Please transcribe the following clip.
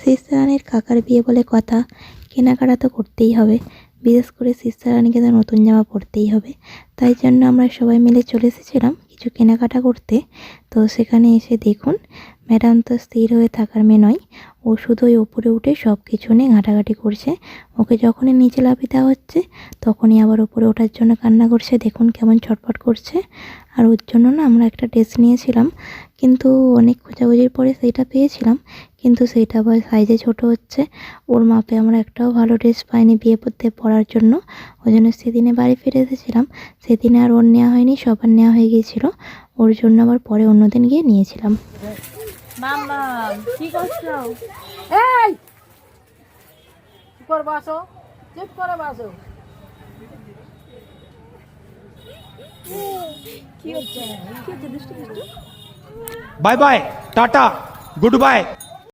সিস্টারানির কাকার বিয়ে বলে কথা, কেনাকাটা তো করতেই হবে। বিশেষ করে সিস্টারানিকে তো নতুন জামা পরতেই হবে। তাই জন্য আমরা সবাই মিলে চলে এসেছিলাম কিছু কেনাকাটা করতে। তো সেখানে এসে দেখুন, ম্যাডাম তো স্থির হয়ে থাকার মেয়ে নয়। ও শুধু ওই ওপরে উঠে সব কিছু নিয়ে ঘাঁটাঘাঁটি করছে। ওকে যখনই নিচে লাফিয়ে দেওয়া হচ্ছে, তখনই আবার ওপরে ওঠার জন্য কান্না করছে। দেখুন কেমন ছটফট করছে। আর ওর জন্য না আমরা একটা ড্রেস নিয়েছিলাম, কিন্তু অনেক খোঁজাখুঁজির পরে সেইটা পেয়েছিলাম, কিন্তু সেইটা আবার সাইজে ছোট হচ্ছে। ওর মাপে আমরা একটাও ভালো ড্রেস পাইনি বিয়ে করতে পরার জন্য। ওই জন্য সেদিনে বাড়ি ফিরে এসেছিলাম। সেদিনে আর ওর নেওয়া হয়নি, সবার নেওয়া হয়ে গিয়েছিল। ওর জন্য আবার পরে অন্যদিন গিয়ে নিয়েছিলাম। মাম্মা কি করছো? এই চুপ করে বসো, চুপ করে বসো। কি হচ্ছে? কি হচ্ছে? দুষ্টু দুষ্টু। Bye bye tata good bye.